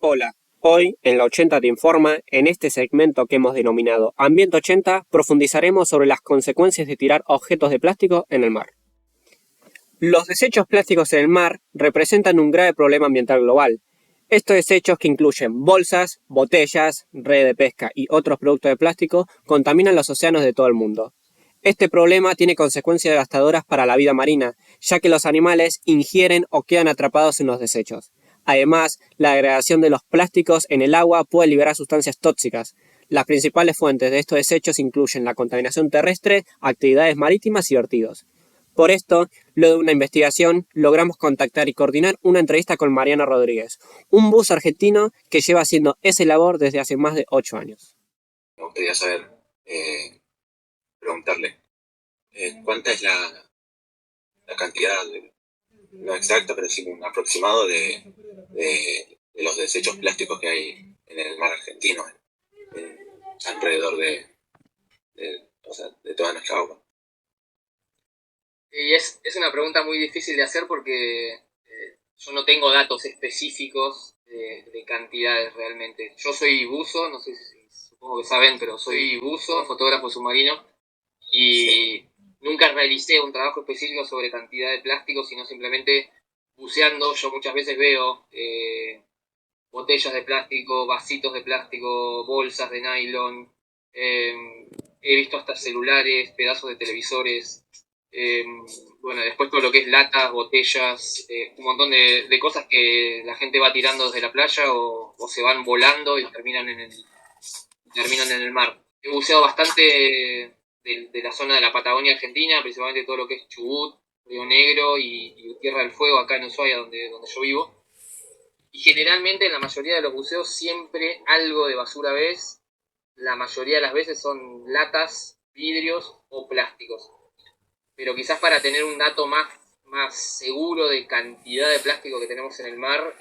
Hola, hoy en la 80 te informa, en este segmento que hemos denominado Ambiente 80, profundizaremos sobre las consecuencias de tirar objetos de plástico en el mar. Los desechos plásticos en el mar representan un grave problema ambiental global. Estos desechos, que incluyen bolsas, botellas, redes de pesca y otros productos de plástico, contaminan los océanos de todo el mundo. Este problema tiene consecuencias devastadoras para la vida marina, ya que los animales ingieren o quedan atrapados en los desechos. Además, la degradación de los plásticos en el agua puede liberar sustancias tóxicas. Las principales fuentes de estos desechos incluyen la contaminación terrestre, actividades marítimas y vertidos. Por esto, luego de una investigación, logramos contactar y coordinar una entrevista con Mariano Rodríguez, un buzo argentino que lleva haciendo esa labor desde hace más de 8 años. Me gustaría saber, preguntarle, ¿cuánta es la cantidad, no exacta, pero sí un aproximado de los desechos plásticos que hay en el mar argentino, alrededor de toda nuestra agua? Y es una pregunta muy difícil de hacer porque yo no tengo datos específicos de cantidades realmente. Yo soy buzo, no sé si supongo que saben, pero soy buzo, fotógrafo submarino, y nunca realicé un trabajo específico sobre cantidad de plástico, sino simplemente buceando. Yo muchas veces veo botellas de plástico, vasitos de plástico, bolsas de nylon, he visto hasta celulares, pedazos de televisores, bueno, después todo lo que es latas, botellas, un montón de cosas que la gente va tirando desde la playa o se van volando y terminan en el mar. He buceado bastante de la zona de la Patagonia Argentina, principalmente todo lo que es Chubut, Río Negro y Tierra del Fuego, acá en Ushuaia, donde yo vivo. Y generalmente en la mayoría de los buceos siempre algo de basura ves. La mayoría de las veces son latas, vidrios o plásticos. Pero quizás para tener un dato más seguro de cantidad de plástico que tenemos en el mar,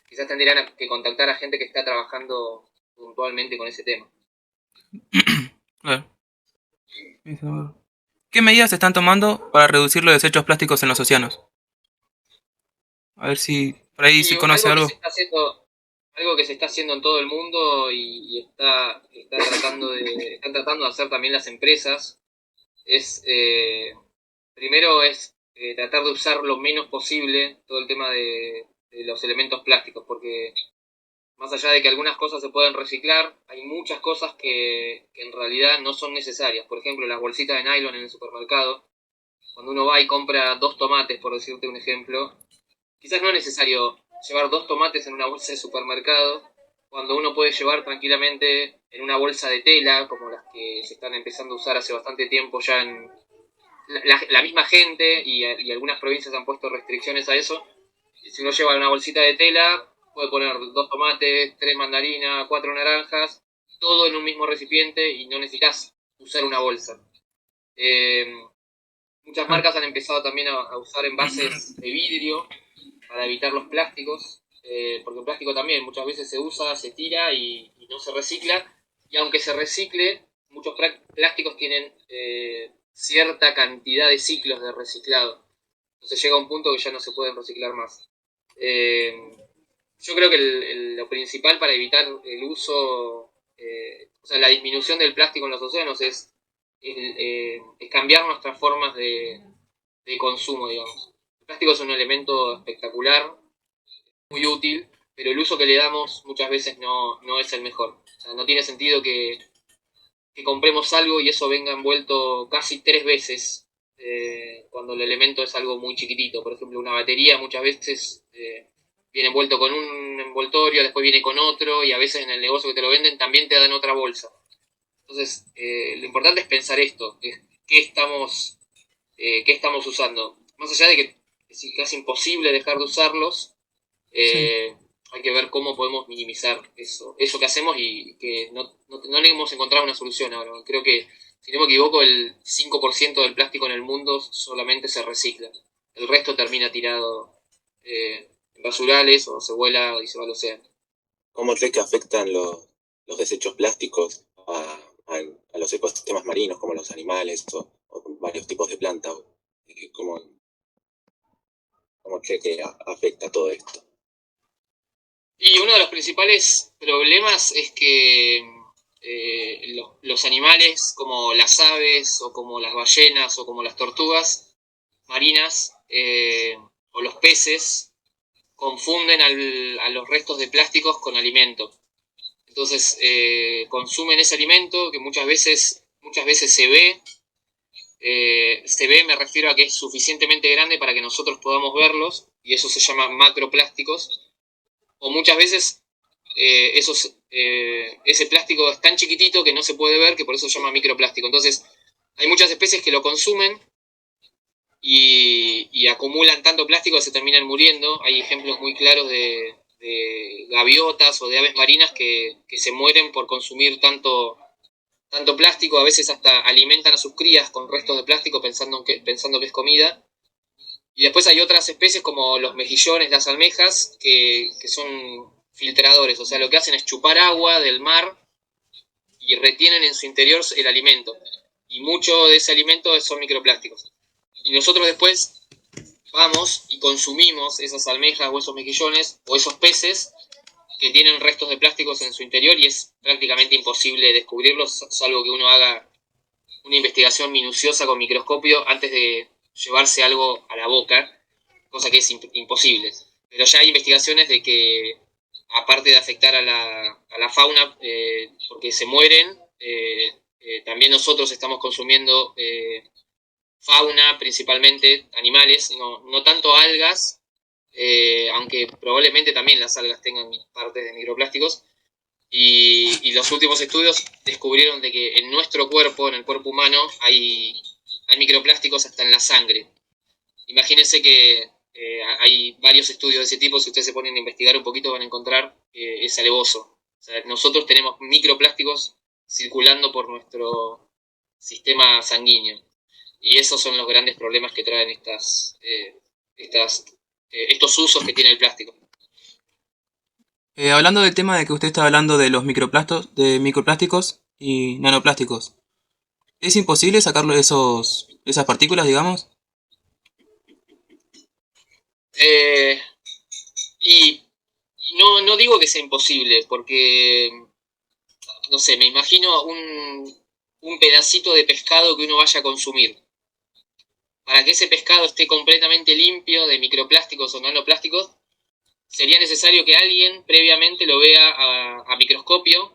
quizás tendrían que contactar a gente que está trabajando puntualmente con ese tema. Claro. ¿Qué medidas se están tomando para reducir los desechos plásticos en los océanos? A ver si por ahí se conoce algo. Algo que se está haciendo en todo el mundo y están tratando de hacer también las empresas es primero es tratar de usar lo menos posible todo el tema de los elementos plásticos, porque más allá de que algunas cosas se pueden reciclar, hay muchas cosas que en realidad no son necesarias. Por ejemplo, las bolsitas de nylon en el supermercado. Cuando uno va y compra 2 tomates, por decirte un ejemplo, quizás no es necesario llevar 2 tomates en una bolsa de supermercado, cuando uno puede llevar tranquilamente en una bolsa de tela, como las que se están empezando a usar hace bastante tiempo ya en la misma gente, y algunas provincias han puesto restricciones a eso. Si uno lleva una bolsita de tela, puede poner 2 tomates, 3 mandarinas, 4 naranjas, todo en un mismo recipiente y no necesitas usar una bolsa. Muchas marcas han empezado también a usar envases de vidrio para evitar los plásticos, porque el plástico también muchas veces se usa, se tira y no se recicla, y aunque se recicle, muchos plásticos tienen cierta cantidad de ciclos de reciclado. Entonces llega un punto que ya no se pueden reciclar más. Yo creo que lo principal para evitar el uso, o sea, la disminución del plástico en los océanos es cambiar nuestras formas de consumo, digamos. El plástico es un elemento espectacular, muy útil, pero el uso que le damos muchas veces no es el mejor. O sea, no tiene sentido que compremos algo y eso venga envuelto casi 3 veces cuando el elemento es algo muy chiquitito. Por ejemplo, una batería muchas veces viene envuelto con un envoltorio, después viene con otro, y a veces en el negocio que te lo venden también te dan otra bolsa. Entonces, lo importante es pensar esto, qué estamos usando. Más allá de que es casi imposible dejar de usarlos, hay que ver cómo podemos minimizar eso que hacemos, y que no le hemos encontrado una solución ahora. Creo que, si no me equivoco, el 5% del plástico en el mundo solamente se recicla. El resto termina tirado en basurales o se vuela y se va al océano. ¿Cómo cree que afectan los desechos plásticos a los ecosistemas marinos, como los animales o varios tipos de plantas? ¿Cómo cree que afecta todo esto? Y uno de los principales problemas es que los animales como las aves o como las ballenas o como las tortugas marinas o los peces confunden a los restos de plásticos con alimento. Entonces consumen ese alimento que muchas veces se ve. Me refiero a que es suficientemente grande para que nosotros podamos verlos, y eso se llama macroplásticos. O muchas veces ese plástico es tan chiquitito que no se puede ver, que por eso se llama microplástico. Entonces, hay muchas especies que lo consumen y acumulan tanto plástico que se terminan muriendo. Hay ejemplos muy claros de gaviotas o de aves marinas que se mueren por consumir tanto plástico. A veces hasta alimentan a sus crías con restos de plástico pensando que es comida. Y después hay otras especies como los mejillones, las almejas, que son filtradores. O sea, lo que hacen es chupar agua del mar y retienen en su interior el alimento. Y mucho de ese alimento son microplásticos. Y nosotros después vamos y consumimos esas almejas o esos mejillones o esos peces que tienen restos de plásticos en su interior, y es prácticamente imposible descubrirlos, salvo que uno haga una investigación minuciosa con microscopio antes de llevarse algo a la boca, cosa que es imposible. Pero ya hay investigaciones de que, aparte de afectar a la fauna, porque se mueren, también nosotros estamos consumiendo fauna, principalmente animales, no tanto algas, aunque probablemente también las algas tengan partes de microplásticos. Y los últimos estudios descubrieron de que en nuestro cuerpo, en el cuerpo humano, hay microplásticos hasta en la sangre. Imagínense que hay varios estudios de ese tipo. Si ustedes se ponen a investigar un poquito van a encontrar es alevoso. O sea, nosotros tenemos microplásticos circulando por nuestro sistema sanguíneo. Y esos son los grandes problemas que traen estos usos que tiene el plástico. Hablando del tema de que usted está hablando de los microplásticos y nanoplásticos, ¿es imposible sacarlo de esas partículas, digamos? Y no digo que sea imposible, porque, no sé, me imagino un pedacito de pescado que uno vaya a consumir. Para que ese pescado esté completamente limpio de microplásticos o nanoplásticos, sería necesario que alguien previamente lo vea a microscopio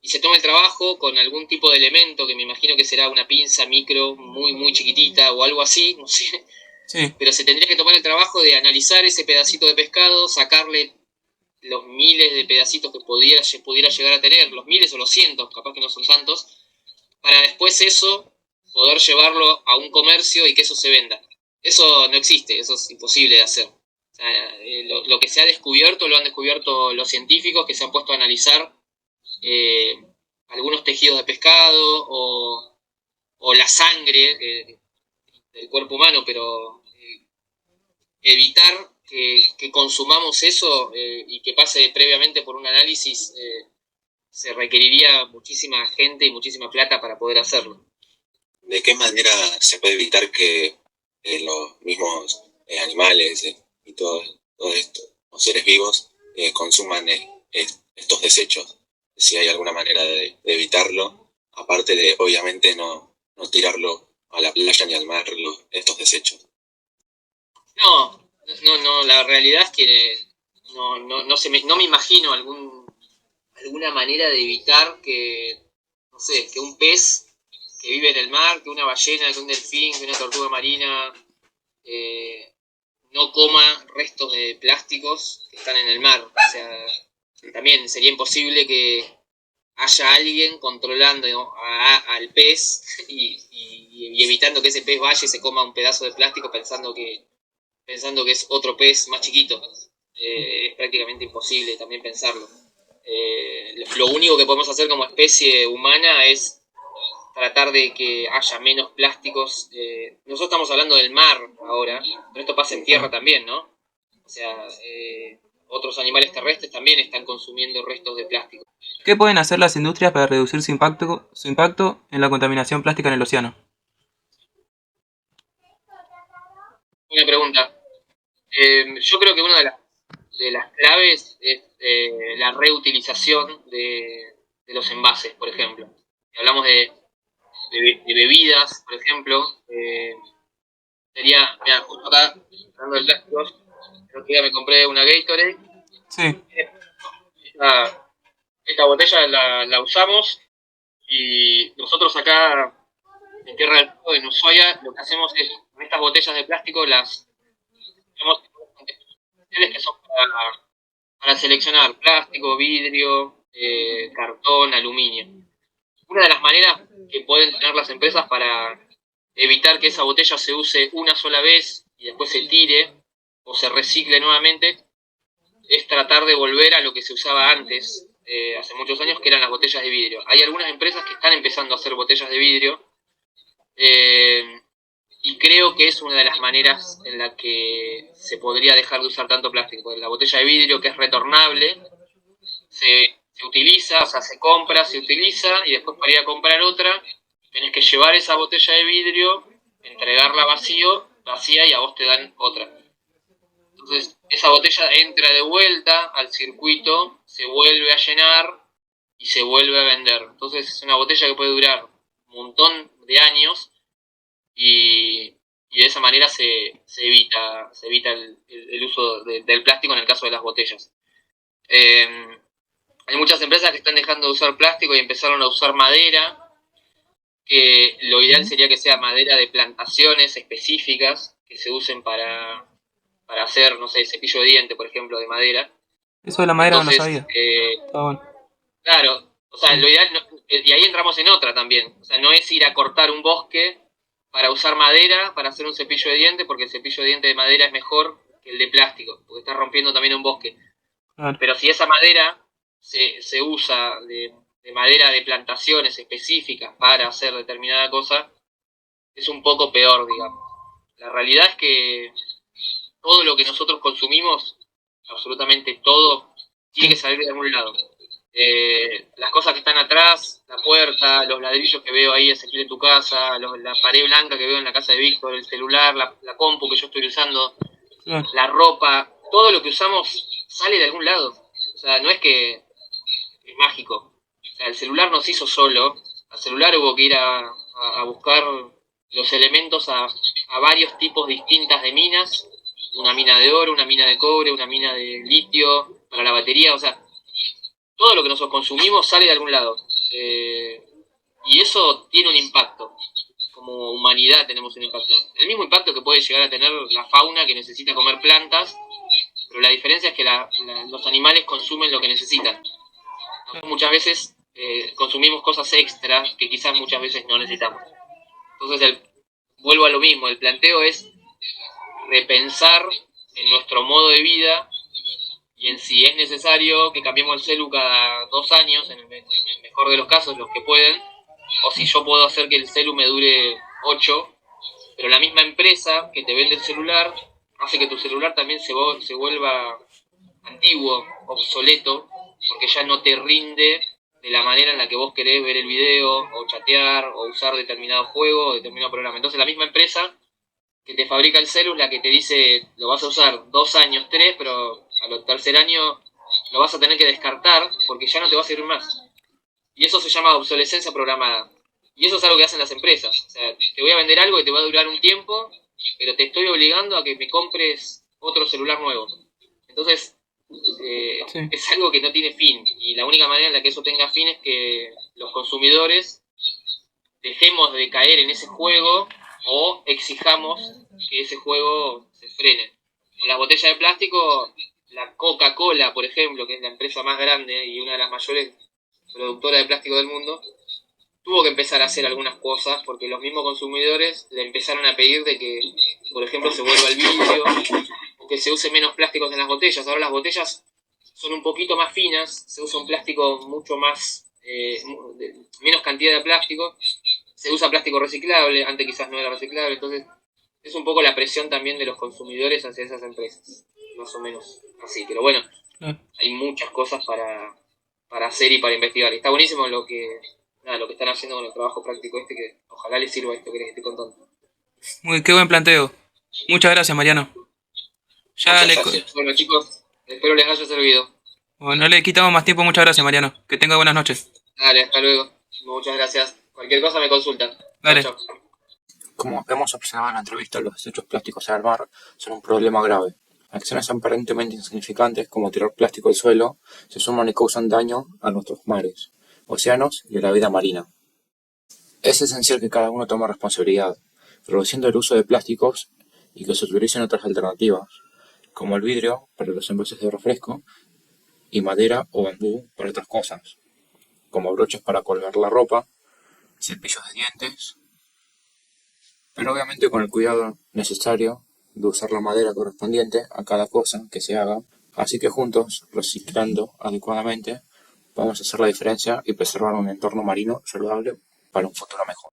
y se tome el trabajo con algún tipo de elemento, que me imagino que será una pinza micro muy, muy chiquitita o algo así, no sé. Sí. Pero se tendría que tomar el trabajo de analizar ese pedacito de pescado, sacarle los miles de pedacitos que pudiera llegar a tener, los miles o los cientos, capaz que no son tantos, para después eso poder llevarlo a un comercio y que eso se venda. Eso no existe, eso es imposible de hacer. O sea, lo que se ha descubierto lo han descubierto los científicos que se han puesto a analizar algunos tejidos de pescado o la sangre del cuerpo humano, pero evitar que consumamos eso y que pase previamente por un análisis, se requeriría muchísima gente y muchísima plata para poder hacerlo. ¿De qué manera se puede evitar que los mismos animales y todos estos los seres vivos consuman estos desechos? Si hay alguna manera de evitarlo, aparte de obviamente no tirarlo a la playa ni al mar estos desechos. No, la realidad es que no me imagino alguna manera de evitar que, no sé, que un pez que vive en el mar, que una ballena, que un delfín, que una tortuga marina no coma restos de plásticos que están en el mar. O sea, también sería imposible que haya alguien controlando al pez y evitando que ese pez vaya y se coma un pedazo de plástico pensando que es otro pez más chiquito. Es prácticamente imposible también pensarlo. Lo único que podemos hacer como especie humana es tratar de que haya menos plásticos. Nosotros estamos hablando del mar ahora, pero esto pasa en tierra también, ¿no? O sea, otros animales terrestres también están consumiendo restos de plástico. ¿Qué pueden hacer las industrias para reducir su impacto en la contaminación plástica en el océano? Una pregunta. Yo creo que una de las de las claves es la reutilización de los envases, por ejemplo. Si hablamos de bebidas, por ejemplo, sería, mira, justo acá, hablando de plásticos, el otro día me compré una Gatorade. Sí. Esta botella la usamos y nosotros acá en Tierra del Fuego, en Ushuaia, lo que hacemos es, con estas botellas de plástico, las tenemos que son para seleccionar plástico, vidrio, cartón, aluminio. Una de las maneras que pueden tener las empresas para evitar que esa botella se use una sola vez y después se tire o se recicle nuevamente es tratar de volver a lo que se usaba antes, hace muchos años, que eran las botellas de vidrio. Hay algunas empresas que están empezando a hacer botellas de vidrio y creo que es una de las maneras en la que se podría dejar de usar tanto plástico. La botella de vidrio, que es retornable, se utiliza, o sea, se compra, se utiliza y después para ir a comprar otra tenés que llevar esa botella de vidrio, entregarla vacía y a vos te dan otra. Entonces esa botella entra de vuelta al circuito, se vuelve a llenar y se vuelve a vender. Entonces es una botella que puede durar un montón de años y de esa manera se evita el uso del plástico en el caso de las botellas. Hay muchas empresas que están dejando de usar plástico y empezaron a usar madera, que lo ideal sería que sea madera de plantaciones específicas que se usen para hacer, no sé, cepillo de diente, por ejemplo, de madera. Eso de la madera Entonces, no lo sabía. Está bueno. Claro, o sea, Sí. lo ideal, y ahí entramos en otra también, o sea, no es ir a cortar un bosque para usar madera para hacer un cepillo de diente, porque el cepillo de diente de madera es mejor que el de plástico, porque está rompiendo también un bosque. Claro. Pero si esa madera se usa de madera de plantaciones específicas para hacer determinada cosa, es un poco peor, digamos. La realidad es que todo lo que nosotros consumimos, absolutamente todo, tiene que salir de algún lado. Las cosas que están atrás, la puerta, los ladrillos que veo ahí, Ezequiel, en tu casa, la pared blanca que veo en la casa de Víctor, el celular, la compu que yo estoy usando, Claro. la ropa, todo lo que usamos sale de algún lado. O sea, no es que es mágico. O sea, el celular no se hizo solo. Al celular hubo que ir a buscar los elementos a varios tipos distintas de minas. Una mina de oro, una mina de cobre, una mina de litio para la batería. O sea, todo lo que nosotros consumimos sale de algún lado. Y eso tiene un impacto. Como humanidad tenemos un impacto. El mismo impacto que puede llegar a tener la fauna que necesita comer plantas, pero la diferencia es que los animales consumen lo que necesitan. Nosotros muchas veces consumimos cosas extras que quizás muchas veces no necesitamos. Entonces vuelvo a lo mismo, el planteo es repensar en nuestro modo de vida y en si es necesario que cambiemos el celu cada 2 años, en el mejor de los casos, los que pueden, o si yo puedo hacer que el celu me dure 8, pero la misma empresa que te vende el celular hace que tu celular también se vuelva antiguo, obsoleto, porque ya no te rinde de la manera en la que vos querés ver el video, o chatear, o usar determinado juego, o determinado programa. Entonces la misma empresa que te fabrica el celu es la que te dice, lo vas a usar 2 años, 3, pero al tercer año lo vas a tener que descartar porque ya no te va a servir más. Y eso se llama obsolescencia programada. Y eso es algo que hacen las empresas. O sea, te voy a vender algo que te va a durar un tiempo, pero te estoy obligando a que me compres otro celular nuevo. Entonces, Sí. es algo que no tiene fin. Y la única manera en la que eso tenga fin es que los consumidores dejemos de caer en ese juego o exijamos que ese juego se frene. Con las botellas de plástico, la Coca-Cola, por ejemplo, que es la empresa más grande y una de las mayores productoras de plástico del mundo, tuvo que empezar a hacer algunas cosas porque los mismos consumidores le empezaron a pedir de que, por ejemplo, se vuelva el vidrio o que se use menos plásticos en las botellas. Ahora las botellas son un poquito más finas, se usa un plástico mucho más, menos cantidad de plástico, se usa plástico reciclable, antes quizás no era reciclable, entonces es un poco la presión también de los consumidores hacia esas empresas, más o menos así. Pero bueno, hay muchas cosas para hacer y para investigar. Y está buenísimo lo que están haciendo con el trabajo práctico que ojalá les sirva esto que les estoy contando. Qué buen planteo. Muchas gracias, Mariano. Muchas gracias. Bueno, chicos, Espero les haya servido. Bueno, no le quitamos más tiempo, muchas gracias, Mariano. Que tenga buenas noches. Dale, hasta luego. Muchas gracias. Cualquier cosa me consultan. Dale. Chau, chau. Como hemos observado en la entrevista, los desechos plásticos en el mar son un problema grave. Acciones aparentemente insignificantes como tirar plástico al suelo se suman y causan daño a nuestros mares, océanos y a la vida marina. Es esencial que cada uno tome responsabilidad, reduciendo el uso de plásticos y que se utilicen otras alternativas, como el vidrio para los envases de refresco y madera o bambú para otras cosas, como broches para colgar la ropa, cepillos de dientes, pero obviamente con el cuidado necesario de usar la madera correspondiente a cada cosa que se haga, así que juntos, reciclando adecuadamente, vamos a hacer la diferencia y preservar un entorno marino saludable para un futuro mejor.